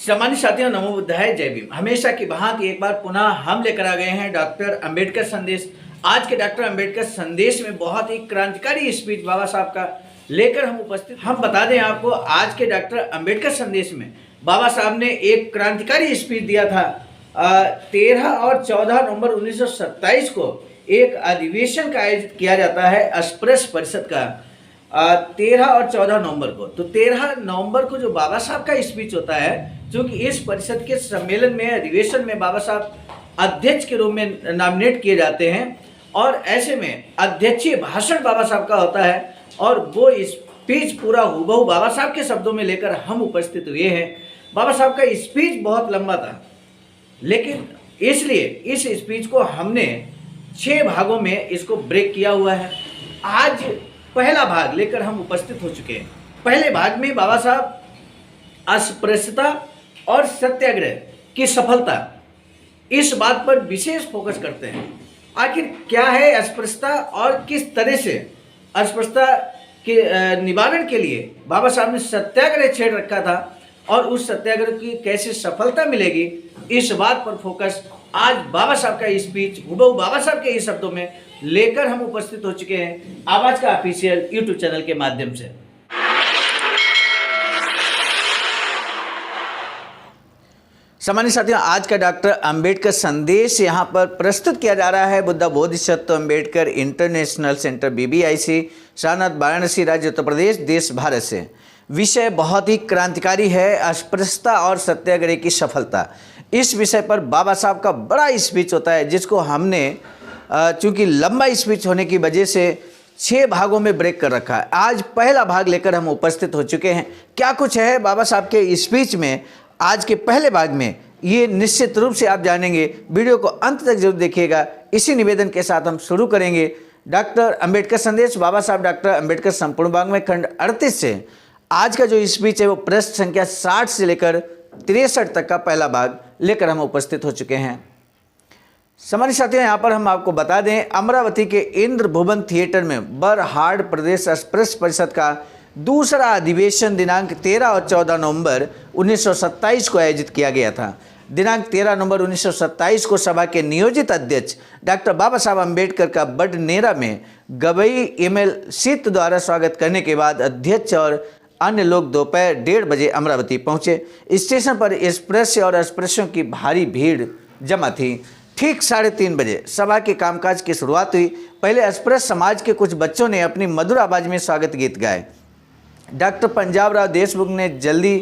सम्मानित साथियों, नमो बुद्धाय, जय भीम। हमेशा की भांति एक बार पुनः हम लेकर आ गए हैं डॉक्टर अंबेडकर संदेश। आज के डॉक्टर अंबेडकर संदेश में बहुत ही क्रांतिकारी स्पीच बाबा साहब का लेकर हम उपस्थित। हम बता दें आपको, आज के डॉक्टर अंबेडकर संदेश में बाबा साहब ने एक क्रांतिकारी स्पीच दिया था। 13 और 14 नवंबर 1927 को एक अधिवेशन का आयोजित किया जाता है अस्पृश्य परिषद का। 13 और 14 नवंबर को, तो 13 नवंबर को जो बाबा साहब का स्पीच होता है, क्योंकि इस परिषद के सम्मेलन में, अधिवेशन में बाबा साहब अध्यक्ष के रूप में नॉमिनेट किए जाते हैं और ऐसे में अध्यक्षीय भाषण बाबा साहब का होता है और वो स्पीच पूरा हूबहू बाबा साहब के शब्दों में लेकर हम उपस्थित हुए हैं। बाबा साहब का स्पीच बहुत लंबा था, लेकिन इसलिए इस स्पीच को हमने 6 भागों में इसको ब्रेक किया हुआ है। आज पहला भाग लेकर हम उपस्थित हो चुके हैं। पहले भाग में बाबा साहब अस्पृश्यता और सत्याग्रह की सफलता, इस बात पर विशेष फोकस करते हैं। आखिर क्या है अस्पृश्यता और किस तरह से अस्पृश्यता के निवारण के लिए बाबा साहब ने सत्याग्रह छेड़ रखा था और उस सत्याग्रह की कैसे सफलता मिलेगी, इस बात पर फोकस आज बाबा साहब का स्पीच हूबहू बाबा साहब के ही शब्दों में लेकर हम उपस्थित हो चुके हैं आवाज का ऑफिशियल यूट्यूब चैनल के माध्यम से। सम्मानित साथियों, आज का डॉक्टर अंबेडकर संदेश यहाँ पर प्रस्तुत किया जा रहा है Buddha Bodhisattva Ambedkar international centre BBIC, Sarnath, Varanasi, राज्य उत्तर प्रदेश, देश भारत से। विषय बहुत ही क्रांतिकारी है, अस्पृश्यता और सत्याग्रह की सफलता। इस विषय पर बाबा साहब का बड़ा स्पीच होता है, जिसको हमने चूँकि लंबा स्पीच होने की वजह से 6 भागों में ब्रेक कर रखा है। आज पहला भाग लेकर हम उपस्थित हो चुके हैं। क्या कुछ है बाबा साहब के स्पीच में आज के पहले भाग में, ये निश्चित रूप से आप जानेंगे। वीडियो को अंत तक जरूर देखिएगा। इसी निवेदन के साथ हम शुरू करेंगे डॉक्टर अंबेडकर संदेश, बाबा साहब डॉक्टर अंबेडकर संपूर्ण वाङ्मय खंड 38 से। आज का जो स्पीच है वो पृष्ठ संख्या 60 से लेकर 63 तक का पहला भाग लेकर हम उपस्थित हो चुके हैं। सम्मानित साथियों, यहाँ पर हम आपको बता दें, अमरावती के इंद्र भुवन थिएटर में बरहाड़ प्रदेश अस्पृश्य परिषद का दूसरा अधिवेशन दिनांक 13 और 14 नवंबर 1927 को आयोजित किया गया था। दिनांक 13 नवंबर 1927 को सभा के नियोजित अध्यक्ष डॉक्टर बाबा साहब अम्बेडकर का बडनेरा में गवई ML सीत द्वारा स्वागत करने के बाद अध्यक्ष और अन्य लोग दोपहर 1:30 बजे अमरावती पहुंचे। स्टेशन पर अस्पृश्य और अस्पृश्यों की भारी भीड़ जमा थी। ठीक 3:30 बजे सभा के कामकाज की शुरुआत हुई। पहले अस्पृश्य समाज के कुछ बच्चों ने अपनी मधुर आवाज में स्वागत गीत गाए। डॉक्टर पंजाब राव देशमुख ने जल्दी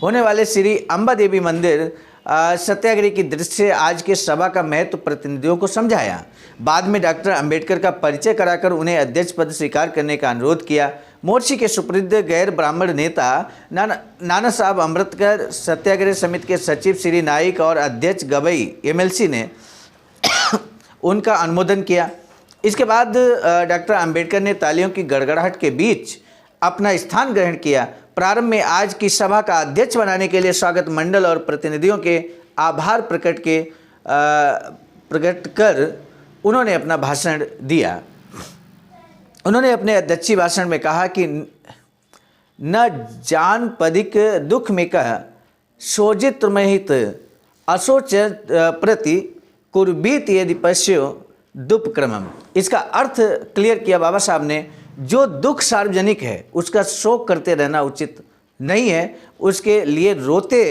होने वाले श्री अम्बा देवी मंदिर सत्याग्रह की दृष्टि से आज के सभा का महत्व प्रतिनिधियों को समझाया। बाद में डॉक्टर अंबेडकर का परिचय कराकर उन्हें अध्यक्ष पद स्वीकार करने का अनुरोध किया। मोर्ची के सुप्रसिद्ध गैर ब्राह्मण नेता नाना साहब अम्बेडकर, सत्याग्रह समिति के सचिव श्री नाइक और अध्यक्ष गवई MLC ने उनका अनुमोदन किया। इसके बाद डॉक्टर अंबेडकर ने तालियों की गड़गड़ाहट के बीच अपना स्थान ग्रहण किया। प्रारंभ में आज की सभा का अध्यक्ष बनाने के लिए स्वागत मंडल और प्रतिनिधियों के आभार प्रकट कर उन्होंने अपना भाषण दिया। उन्होंने अपने अध्यक्षीय भाषण में कहा कि न जान पदिक दुख में कह शोजित महित अशोच प्रति कुर्बीत यदि पश्यो दुपक्रमम। इसका अर्थ क्लियर किया बाबा साहब ने। जो दुख सार्वजनिक है उसका शोक करते रहना उचित नहीं है। उसके लिए रोते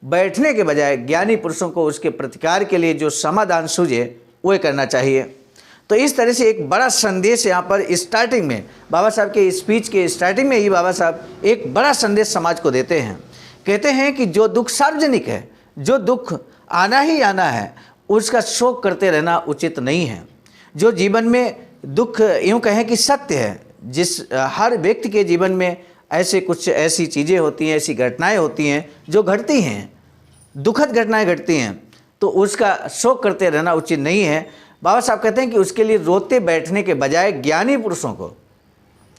बैठने के बजाय ज्ञानी पुरुषों को उसके प्रतिकार के लिए जो समाधान सूझे वो करना चाहिए। तो इस तरह से एक बड़ा संदेश यहाँ पर स्टार्टिंग में बाबा साहब के स्पीच के स्टार्टिंग में ही बाबा साहब एक बड़ा संदेश समाज को देते हैं। कहते हैं कि जो दुख सार्वजनिक है, जो दुख आना ही आना है, उसका शोक करते रहना उचित नहीं है। जो जीवन में दुख यूँ कहें कि सत्य है, जिस हर व्यक्ति के जीवन में ऐसी चीज़ें होती हैं, ऐसी घटनाएं होती हैं जो घटती हैं, दुखद घटनाएं घटती हैं, तो उसका शोक करते रहना उचित नहीं है। बाबा साहब कहते हैं कि उसके लिए रोते बैठने के बजाय ज्ञानी पुरुषों को,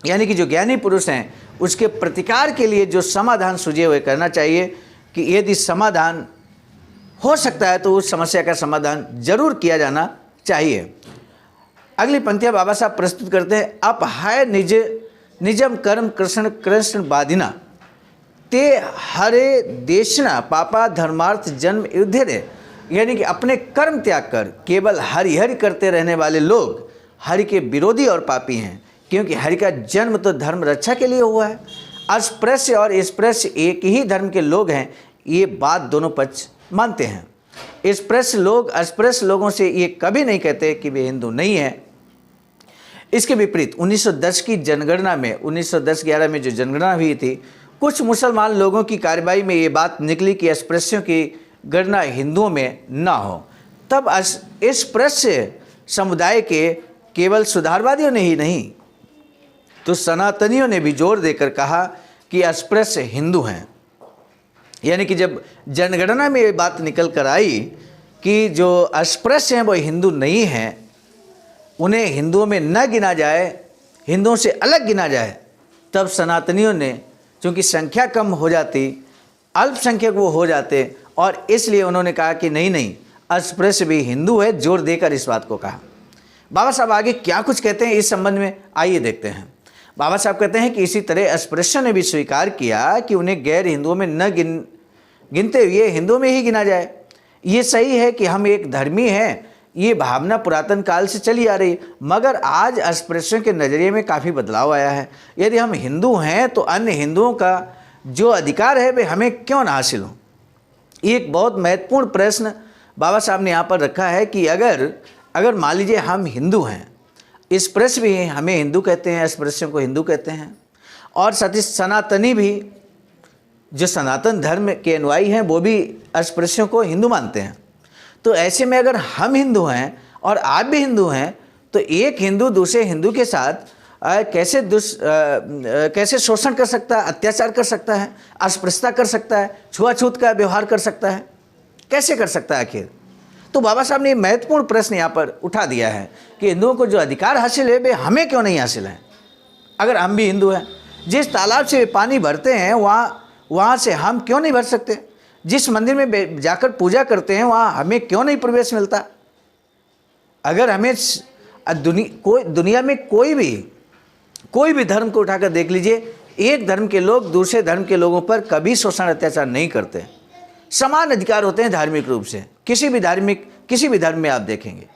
यानी कि जो ज्ञानी पुरुष हैं, उसके प्रतिकार के लिए जो समाधान सूझे हुए करना चाहिए। कि यदि समाधान हो सकता है तो उस समस्या का समाधान जरूर किया जाना चाहिए। अगली पंक्तियाँ बाबा साहब प्रस्तुत करते हैं। अप हाय निज निजम कर्म कृष्ण कृष्ण बाधिना। ते हरे देशना पापा धर्मार्थ जन्म युद्धे, यानी कि अपने कर्म त्याग कर केवल हरि हरि करते रहने वाले लोग हरि के विरोधी और पापी हैं, क्योंकि हरि का जन्म तो धर्म रक्षा के लिए हुआ है। अस्पृश्य और स्पृश्य एक ही धर्म के लोग हैं, ये बात दोनों पक्ष मानते हैं। स्पृश्य लोग अस्पृश्य लोगों से ये कभी नहीं कहते कि वे हिंदू नहीं हैं। इसके विपरीत 1910 की जनगणना में 1910-11 में जो जनगणना हुई थी, कुछ मुसलमान लोगों की कार्रवाई में ये बात निकली कि अस्पृश्यों की गणना हिंदुओं में ना हो। तब अस्पृश्य समुदाय के केवल सुधारवादियों ने ही नहीं तो सनातनियों ने भी जोर देकर कहा कि अस्पृश्य हिंदू हैं। यानी कि जब जनगणना में ये बात निकल कर आई कि जो अस्पृश्य हैं वो हिंदू नहीं हैं, उन्हें हिंदुओं में न गिना जाए, हिंदुओं से अलग गिना जाए, तब सनातनियों ने, चूँकि संख्या कम हो जाती, अल्पसंख्यक वो हो जाते, और इसलिए उन्होंने कहा कि नहीं नहीं, अस्पृश्य भी हिंदू है, जोर देकर इस बात को कहा। बाबा साहब आगे क्या कुछ कहते हैं इस संबंध में, आइए देखते हैं। बाबा साहब कहते हैं कि इसी तरह अस्पृश्य ने भी स्वीकार किया कि उन्हें गैर हिंदुओं में न गिनते हुए हिंदुओं में ही गिना जाए। ये सही है कि हम एक धर्मी हैं, ये भावना पुरातन काल से चली आ रही, मगर आज अस्पृश्यों के नज़रिए में काफ़ी बदलाव आया है। यदि हम हिंदू हैं तो अन्य हिंदुओं का जो अधिकार है वे हमें क्यों ना हासिल हो। एक बहुत महत्वपूर्ण प्रश्न बाबा साहब ने यहाँ पर रखा है कि अगर मान लीजिए हम हिंदू हैं, स्पृश्य भी हमें हिंदू कहते हैं, अस्पृश्यों को हिंदू कहते हैं, और साथ ही सनातनी भी, जो सनातन धर्म के अनुयायी हैं, वो भी अस्पृश्यों को हिंदू मानते हैं। तो ऐसे में अगर हम हिंदू हैं और आप भी हिंदू हैं, तो एक हिंदू दूसरे हिंदू के साथ कैसे शोषण कर सकता है, अत्याचार कर सकता है, अस्पृश्यता कर सकता है, छुआछूत का व्यवहार कर सकता है, कैसे कर सकता है आखिर। तो बाबा साहब ने महत्वपूर्ण प्रश्न यहाँ पर उठा दिया है कि हिंदुओं को जो अधिकार हासिल है वे हमें क्यों नहीं हासिल है। अगर हम भी हिंदू हैं, जिस तालाब से वे पानी भरते हैं वहाँ से हम क्यों नहीं भर सकते, जिस मंदिर में जाकर पूजा करते हैं वहाँ हमें क्यों नहीं प्रवेश मिलता। अगर हमें दुनिया में कोई भी धर्म को उठाकर देख लीजिए, एक धर्म के लोग दूसरे धर्म के लोगों पर कभी शोषण अत्याचार नहीं करते, समान अधिकार होते हैं धार्मिक रूप से, किसी भी धर्म में आप देखेंगे।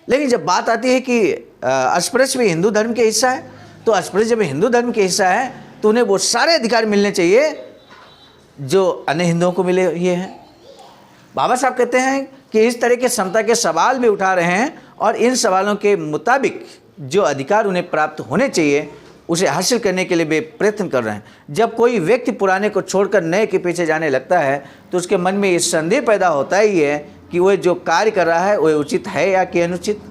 लेकिन जब बात आती है कि अस्पृश्य भी हिंदू धर्म के हिस्सा है, तो अस्पृश्य जब हिंदू धर्म के हिस्सा है तो उन्हें वो सारे अधिकार मिलने चाहिए जो अन्य हिंदुओं को मिले ये हैं। बाबा साहब कहते हैं कि इस तरह के समता के सवाल भी उठा रहे हैं, और इन सवालों के मुताबिक जो अधिकार उन्हें प्राप्त होने चाहिए उसे हासिल करने के लिए वे प्रयत्न कर रहे हैं। जब कोई व्यक्ति पुराने को छोड़कर नए के पीछे जाने लगता है तो उसके मन में ये संदेह पैदा होता ही है कि वह जो कार्य कर रहा है वह उचित है या कि अनुचित।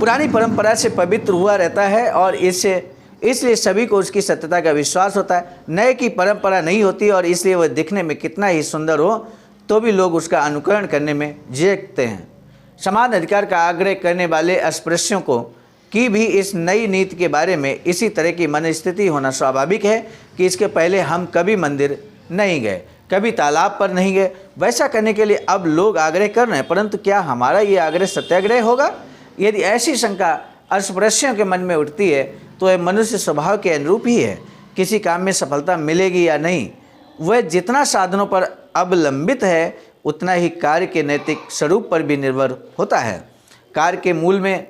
पुरानी परंपरा से पवित्र हुआ रहता है और इसलिए सभी को उसकी सत्यता का विश्वास होता है। नए की परंपरा नहीं होती और इसलिए वह दिखने में कितना ही सुंदर हो तो भी लोग उसका अनुकरण करने में झिझकते हैं। समान अधिकार का आग्रह करने वाले अस्पृश्यों की भी इस नई नीति के बारे में इसी तरह की मनस्थिति होना स्वाभाविक है कि इसके पहले हम कभी मंदिर नहीं गए, कभी तालाब पर नहीं गए। वैसा करने के लिए अब लोग आग्रह कर रहे हैं, परंतु क्या हमारा ये आग्रह सत्याग्रह होगा? यदि ऐसी शंका अस्पृश्यों के मन में उठती है तो यह मनुष्य स्वभाव के अनुरूप ही है। किसी काम में सफलता मिलेगी या नहीं, वह जितना साधनों पर अवलंबित है उतना ही कार्य के नैतिक स्वरूप पर भी निर्भर होता है। कार्य के मूल में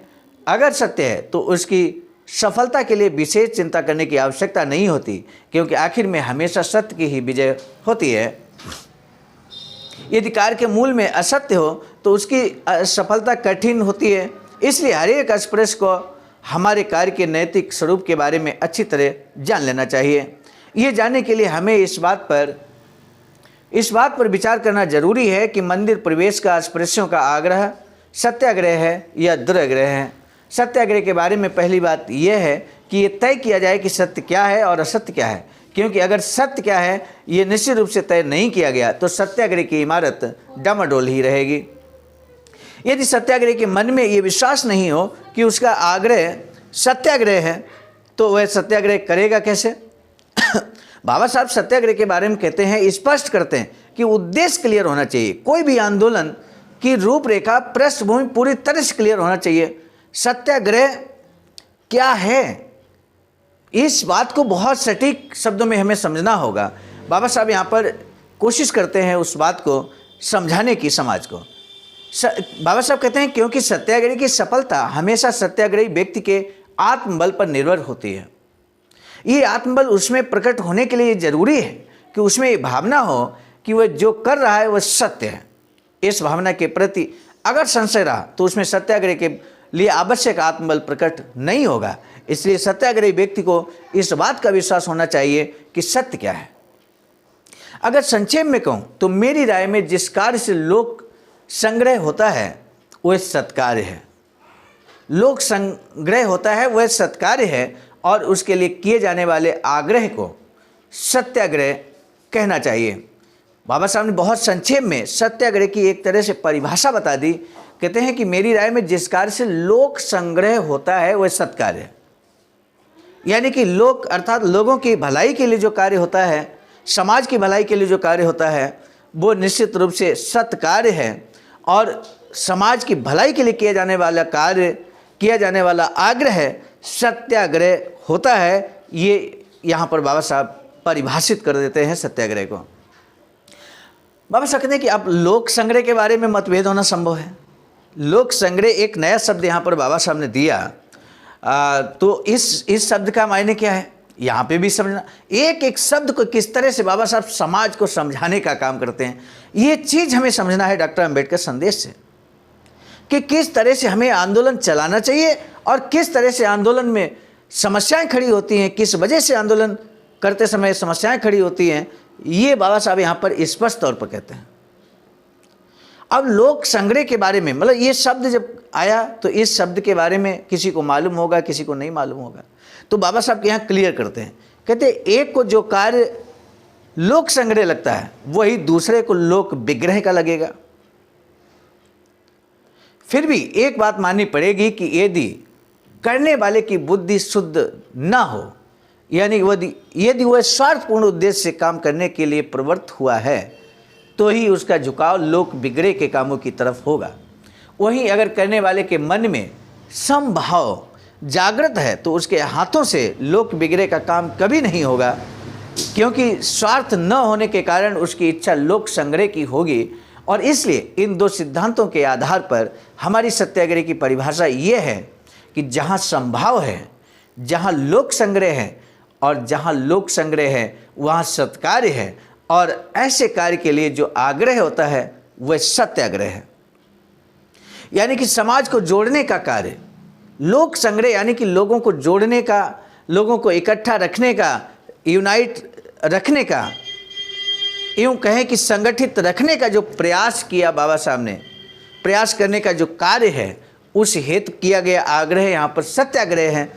अगर सत्य है तो उसकी सफलता के लिए विशेष चिंता करने की आवश्यकता नहीं होती, क्योंकि आखिर में हमेशा सत्य की ही विजय होती है। यदि कार्य के मूल में असत्य हो तो उसकी सफलता कठिन होती है। इसलिए हर एक अस्पृश्य को हमारे कार्य के नैतिक स्वरूप के बारे में अच्छी तरह जान लेना चाहिए। ये जानने के लिए हमें इस बात पर विचार करना जरूरी है कि मंदिर प्रवेश का अस्पृश्यों का आग्रह सत्याग्रह है या दुराग्रह है। सत्याग्रह के बारे में पहली बात यह है कि ये तय किया जाए कि सत्य क्या है और असत्य क्या है, क्योंकि अगर सत्य क्या है ये निश्चित रूप से तय नहीं किया गया तो सत्याग्रह की इमारत डामाडोल ही रहेगी। यदि सत्याग्रह के मन में ये विश्वास नहीं हो कि उसका आग्रह सत्याग्रह है तो वह सत्याग्रह करेगा कैसे? बाबा साहब सत्याग्रह के बारे में कहते हैं, स्पष्ट करते हैं कि उद्देश्य क्लियर होना चाहिए। कोई भी आंदोलन की रूपरेखा पृष्ठभूमि पूरी तरह से क्लियर होना चाहिए। सत्याग्रह क्या है इस बात को बहुत सटीक शब्दों में हमें समझना होगा। बाबा साहब यहाँ पर कोशिश करते हैं उस बात को समझाने की समाज को। बाबा साहब कहते हैं क्योंकि सत्याग्रह की सफलता हमेशा सत्याग्रही व्यक्ति के आत्मबल पर निर्भर होती है। ये आत्मबल उसमें प्रकट होने के लिए जरूरी है कि उसमें ये भावना हो कि वह जो कर रहा है वह सत्य है। इस भावना के प्रति अगर संशय रहा तो उसमें सत्याग्रह के लिए आवश्यक आत्मबल प्रकट नहीं होगा। इसलिए सत्याग्रही व्यक्ति को इस बात का विश्वास होना चाहिए कि सत्य क्या है। अगर संक्षेप में कहूं तो मेरी राय में जिस कार्य से लोक संग्रह होता है वह सत्कार्य है। लोक संग्रह होता है वह सत्कार्य है और उसके लिए किए जाने वाले आग्रह को सत्याग्रह कहना चाहिए। बाबा साहब ने बहुत संक्षेप में सत्याग्रह की एक तरह से परिभाषा बता दी। कहते हैं कि मेरी राय में जिस कार्य से लोक संग्रह होता है वह सत्कार्य है। यानी कि लोक अर्थात लोगों की भलाई के लिए जो कार्य होता है, समाज की भलाई के लिए जो कार्य होता है, वो निश्चित रूप से सत्कार्य है। और समाज की भलाई के लिए किया जाने वाला कार्य, किया जाने वाला आग्रह सत्याग्रह होता है। ये यहाँ पर बाबा साहब परिभाषित कर देते हैं सत्याग्रह को। बाबा साहब कहते हैं कि अब लोक संग्रह के बारे में मतभेद होना संभव है। लोक संग्रह एक नया शब्द यहाँ पर बाबा साहब ने दिया। तो इस शब्द का मायने क्या है यहाँ पे भी समझना। एक एक शब्द को किस तरह से बाबा साहब समाज को समझाने का काम करते हैं, ये चीज़ हमें समझना है डॉक्टर अंबेडकर संदेश से, कि किस तरह से हमें आंदोलन चलाना चाहिए और किस तरह से आंदोलन में समस्याएं खड़ी होती हैं, किस वजह से आंदोलन करते समय समस्याएं खड़ी होती हैं। ये बाबा साहब यहाँ पर स्पष्ट तौर पर कहते हैं। अब लोक संग्रह के बारे में, मतलब ये शब्द जब आया तो इस शब्द के बारे में किसी को मालूम होगा, किसी को नहीं मालूम होगा। तो बाबा साहब यहाँ क्लियर करते हैं, कहते एक को जो कार्य लोक संग्रह लगता है वही दूसरे को लोक विग्रह का लगेगा। फिर भी एक बात माननी पड़ेगी कि यदि करने वाले की बुद्धि शुद्ध ना हो, यानी यदि वह स्वार्थपूर्ण उद्देश्य से काम करने के लिए प्रवृत्त हुआ है, तो ही उसका झुकाव लोक विग्रह के कामों की तरफ होगा। वहीं अगर करने वाले के मन में समभाव जागृत है तो उसके हाथों से लोक विग्रह का काम कभी नहीं होगा, क्योंकि स्वार्थ न होने के कारण उसकी इच्छा लोक संग्रह की होगी। और इसलिए इन दो सिद्धांतों के आधार पर हमारी सत्याग्रह की परिभाषा ये है कि जहाँ संभाव है, जहाँ लोक संग्रह है, और जहाँ लोक संग्रह है वहाँ सत्कार्य है, और ऐसे कार्य के लिए जो आग्रह होता है वह सत्याग्रह है। यानी कि समाज को जोड़ने का कार्य, लोक संग्रह यानी कि लोगों को जोड़ने का, लोगों को इकट्ठा रखने का, यूनाइट रखने का, यूँ कहें कि संगठित रखने का जो प्रयास किया बाबा साहब ने, प्रयास करने का जो कार्य है, उस हेतु किया गया आग्रह यहाँ पर सत्याग्रह है।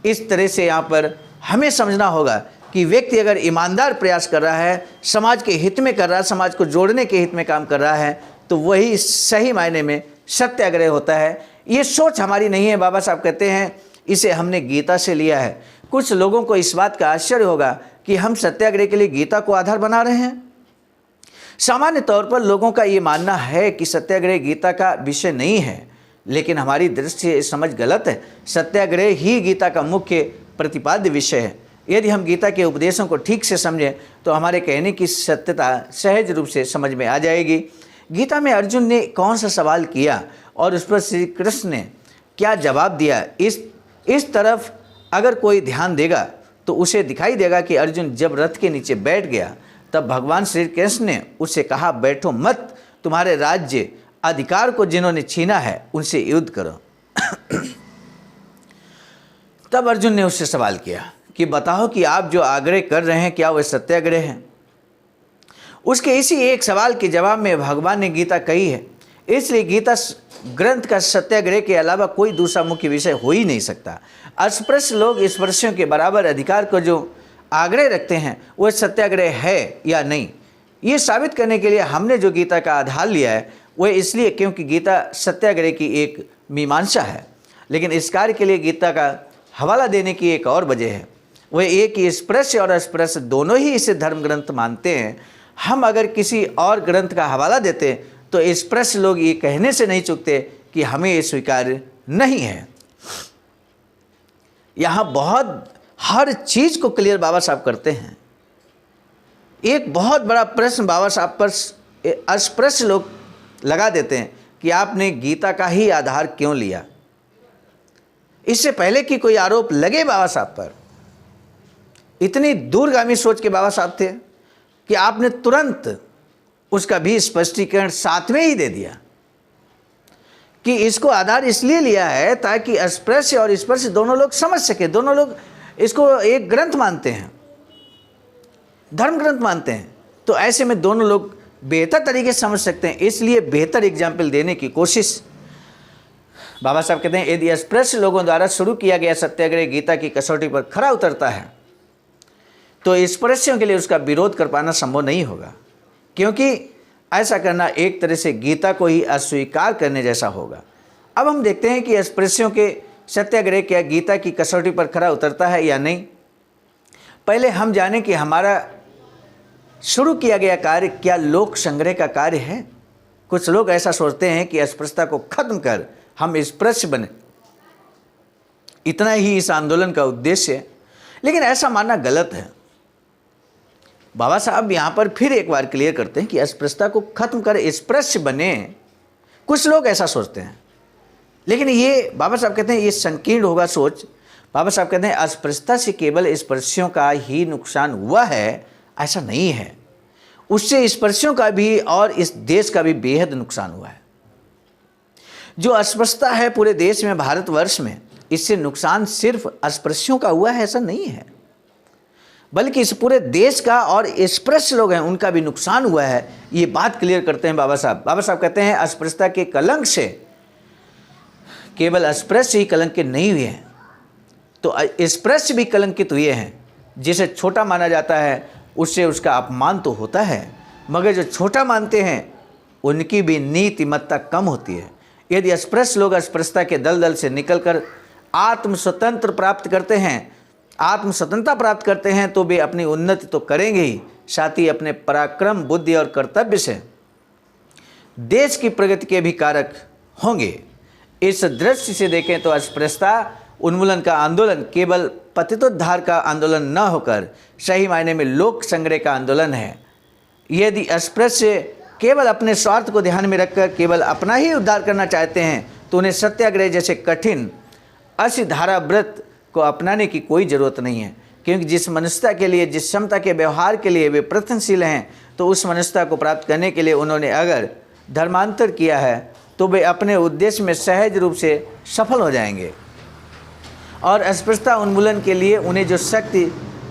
इस तरह से यहाँ पर हमें समझना होगा कि व्यक्ति अगर ईमानदार प्रयास कर रहा है, समाज के हित में कर रहा है, समाज को जोड़ने के हित में काम कर रहा है, तो वही सही मायने में सत्याग्रह होता है। ये सोच हमारी नहीं है। बाबा साहब कहते हैं इसे हमने गीता से लिया है। कुछ लोगों को इस बात का आश्चर्य होगा कि हम सत्याग्रह के लिए गीता को आधार बना रहे हैं। सामान्य तौर पर लोगों का ये मानना है कि सत्याग्रह गीता का विषय नहीं है, लेकिन हमारी दृष्टि से समझ गलत है। सत्याग्रह ही गीता का मुख्य प्रतिपाद्य विषय है। यदि हम गीता के उपदेशों को ठीक से समझें तो हमारे कहने की सत्यता सहज रूप से समझ में आ जाएगी। गीता में अर्जुन ने कौन सा सवाल किया और उस पर श्री कृष्ण ने क्या जवाब दिया, इस तरफ अगर कोई ध्यान देगा तो उसे दिखाई देगा कि अर्जुन जब रथ के नीचे बैठ गया तब भगवान श्री कृष्ण ने उससे कहा, बैठो मत, तुम्हारे राज्य अधिकार को जिन्होंने छीना है उनसे युद्ध करो। तब अर्जुन ने उससे सवाल किया कि बताओ कि आप जो आग्रह कर रहे हैं क्या वह सत्याग्रह है। उसके इसी एक सवाल के जवाब में भगवान ने गीता कही है। इसलिए गीता ग्रंथ का सत्याग्रह के अलावा कोई दूसरा मुख्य विषय हो ही नहीं सकता। अस्पृश्य लोग स्पर्शियों के बराबर अधिकार को जो आग्रह रखते हैं वह सत्याग्रह है या नहीं, ये साबित करने के लिए हमने जो गीता का आधार लिया है वह इसलिए क्योंकि गीता सत्याग्रह की एक मीमांसा है। लेकिन इस कार्य के लिए गीता का हवाला देने की एक और वजह है, वह एक ही स्पृश्य और अस्पृश्य दोनों ही इसे धर्म ग्रंथ मानते हैं। हम अगर किसी और ग्रंथ का हवाला देते तो स्पृश्य लोग ये कहने से नहीं चूकते कि हमें ये स्वीकार्य नहीं है। यहाँ बहुत हर चीज़ को क्लियर बाबा साहब करते हैं। एक बहुत बड़ा प्रश्न बाबा साहब पर अस्पृश्य लोग लगा देते हैं कि आपने गीता का ही आधार क्यों लिया। इससे पहले कि कोई आरोप लगे बाबा साहब पर, इतनी दूरगामी सोच के बाबा साहब थे कि आपने तुरंत उसका भी स्पष्टीकरण साथ में ही दे दिया कि इसको आधार इसलिए लिया है ताकि अस्पृश्य और स्पर्श दोनों लोग समझ सके। दोनों लोग इसको एक ग्रंथ मानते हैं, धर्म ग्रंथ मानते हैं, तो ऐसे में दोनों लोग बेहतर तरीके से समझ सकते हैं। इसलिए बेहतर एग्जाम्पल देने की कोशिश बाबा साहब कहते हैं, यदि अस्पृश्य लोगों द्वारा शुरू किया गया सत्याग्रह गीता की कसौटी पर खरा उतरता है तो स्पर्शियों के लिए उसका विरोध कर पाना संभव नहीं होगा, क्योंकि ऐसा करना एक तरह से गीता को ही अस्वीकार करने जैसा होगा। अब हम देखते हैं कि स्पर्शियों के सत्याग्रह क्या गीता की कसौटी पर खरा उतरता है या नहीं। पहले हम जानें कि हमारा शुरू किया गया कार्य क्या लोक संग्रह का कार्य है। कुछ लोग ऐसा सोचते हैं कि अस्पृश्यता को खत्म कर हम स्पर्श बने, इतना ही इस आंदोलन का उद्देश्य है, लेकिन ऐसा मानना गलत है। बाबा साहब यहाँ पर फिर एक बार क्लियर करते हैं कि अस्पृश्यता को खत्म कर स्पर्श बने। कुछ लोग ऐसा सोचते हैं, लेकिन ये बाबा साहब कहते हैं ये संकीर्ण होगा सोच। बाबा साहब कहते हैं अस्पृश्यता से केवल स्पर्शियों का ही नुकसान हुआ है, ऐसा नहीं है। उससे स्पर्शियों का भी और इस देश का भी बेहद नुकसान हुआ है। जो अस्पृश्यता है पूरे देश में, भारतवर्ष में, इससे नुकसान सिर्फ अस्पृश्यों का हुआ है ऐसा नहीं है, बल्कि इस पूरे देश का और स्पर्श लोग हैं उनका भी नुकसान हुआ है। ये बात क्लियर करते हैं बाबा साहब। बाबा साहब कहते हैं अस्पृश्यता के कलंक से केवल अस्पृश्य ही कलंकित नहीं हुए हैं, तो स्पर्श भी कलंकित हुए हैं। जिसे छोटा माना जाता है उससे उसका अपमान तो होता है, मगर जो छोटा मानते हैं उनकी भी नीतिमत्ता कम होती है। यदि अस्पृश्य लोग अस्पृश्यता के दलदल से निकलकर आत्म स्वतंत्रता प्राप्त करते हैं तो वे अपनी उन्नति तो करेंगे ही, साथ ही अपने पराक्रम, बुद्धि और कर्तव्य से देश की प्रगति के भी कारक होंगे। इस दृष्टि से देखें तो अस्पृश्यता उन्मूलन का आंदोलन केवल पतितोद्धार का आंदोलन न होकर सही मायने में लोक संग्रह का आंदोलन है। यदि अस्पृश्य केवल अपने स्वार्थ को ध्यान में रखकर केवल अपना ही उद्धार करना चाहते हैं तो उन्हें सत्याग्रह जैसे कठिन असिधारा व्रत को अपनाने की कोई ज़रूरत नहीं है, क्योंकि जिस मनुष्यता के लिए, जिस क्षमता के व्यवहार के लिए वे प्रयत्नशील हैं, तो उस मनुष्यता को प्राप्त करने के लिए उन्होंने अगर धर्मांतर किया है तो वे अपने उद्देश्य में सहज रूप से सफल हो जाएंगे और अस्पृश्यता उन्मूलन के लिए उन्हें जो शक्ति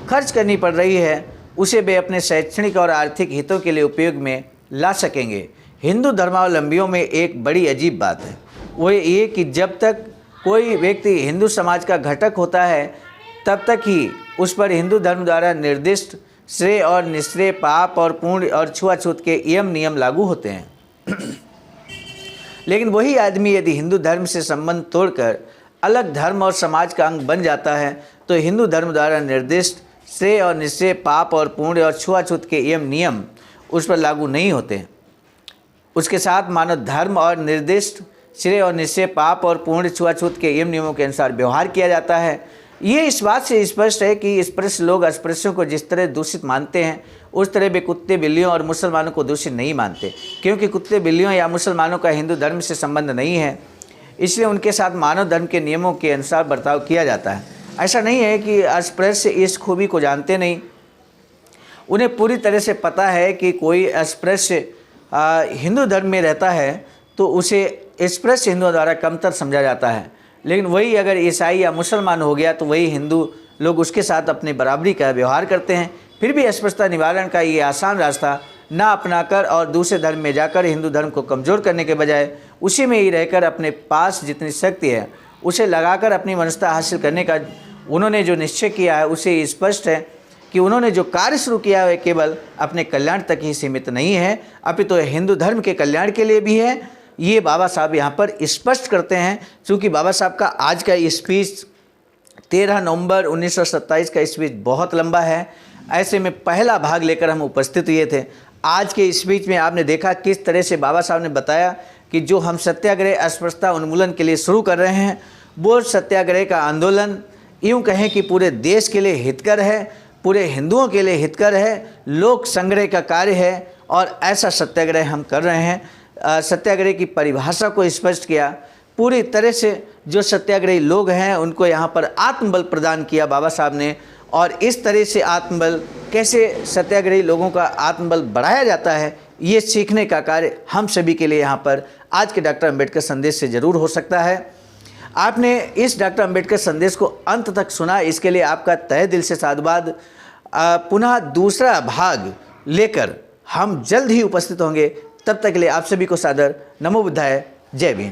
खर्च करनी पड़ रही है उसे वे अपने शैक्षणिक और आर्थिक हितों के लिए उपयोग में ला सकेंगे। हिंदू धर्मावलंबियों में एक बड़ी अजीब बात है, वो ये कि जब तक कोई व्यक्ति हिंदू समाज का घटक होता है तब तक ही उस पर हिंदू धर्म द्वारा निर्दिष्ट श्रेय और निश्रेय, पाप और पुण्य और छुआछूत के नियम लागू होते हैं। लेकिन वही आदमी यदि हिंदू धर्म से संबंध तोड़कर अलग धर्म और समाज का अंग बन जाता है तो हिंदू धर्म द्वारा निर्दिष्ट श्रेय और निश्रेय, पाप और पुण्य और छुआछूत के नियम उस पर लागू नहीं होते। उसके साथ मानव धर्म और निर्दिष्ट श्रेय और निश्चय, पाप और पूर्ण, छुआछूत के नियमों के अनुसार व्यवहार किया जाता है। ये इस बात से स्पष्ट है कि स्पर्श लोग अस्पृश्यों को जिस तरह दूषित मानते हैं उस तरह वे कुत्ते, बिल्लियों और मुसलमानों को दूषित नहीं मानते, क्योंकि कुत्ते, बिल्लियों या मुसलमानों का हिंदू धर्म से संबंध नहीं है, इसलिए उनके साथ मानव धर्म के नियमों के अनुसार बर्ताव किया जाता है। ऐसा नहीं है कि अस्पृश्य इस खूबी को जानते नहीं, उन्हें पूरी तरह से पता है कि कोई अस्पृश्य हिंदू धर्म में रहता है तो उसे स्पर्श हिंदुओं द्वारा कमतर समझा जाता है, लेकिन वही अगर ईसाई या मुसलमान हो गया तो वही हिंदू लोग उसके साथ अपनी बराबरी का व्यवहार करते हैं। फिर भी अस्पृश्यता निवारण का ये आसान रास्ता ना अपनाकर और दूसरे धर्म में जाकर हिंदू धर्म को कमज़ोर करने के बजाय उसी में ही रहकर अपने पास जितनी शक्ति है उसे लगाकर अपनी मनुष्यता हासिल करने का उन्होंने जो निश्चय किया है उसे स्पष्ट है कि उन्होंने जो कार्य शुरू किया है केवल अपने कल्याण तक ही सीमित नहीं है, अपितु तो हिंदू धर्म के कल्याण के लिए भी है। ये बाबा साहब यहाँ पर स्पष्ट करते हैं। चूँकि बाबा साहब का आज का स्पीच 13 नवंबर 1927 का स्पीच बहुत लंबा है, ऐसे में पहला भाग लेकर हम उपस्थित हुए थे। आज के स्पीच में आपने देखा किस तरह से बाबा साहब ने बताया कि जो हम सत्याग्रह अस्पृश्यता उन्मूलन के लिए शुरू कर रहे हैं वो सत्याग्रह का आंदोलन यूँ कहें कि पूरे देश के लिए हितकर है, पूरे हिंदुओं के लिए हितकर है, लोक संग्रह का कार्य है और ऐसा सत्याग्रह हम कर रहे हैं। सत्याग्रह की परिभाषा को स्पष्ट किया, पूरी तरह से जो सत्याग्रही लोग हैं उनको यहाँ पर आत्मबल प्रदान किया बाबा साहब ने, और इस तरह से आत्मबल कैसे सत्याग्रही लोगों का आत्मबल बढ़ाया जाता है ये सीखने का कार्य हम सभी के लिए यहाँ पर आज के डॉक्टर अंबेडकर संदेश से ज़रूर हो सकता है। आपने इस डॉक्टर अंबेडकर संदेश को अंत तक सुना, इसके लिए आपका तहे दिल से साधुवाद। पुनः दूसरा भाग लेकर हम जल्द ही उपस्थित होंगे, तब तक के लिए आप सभी को सादर नमो बुद्धाय, जय भीम।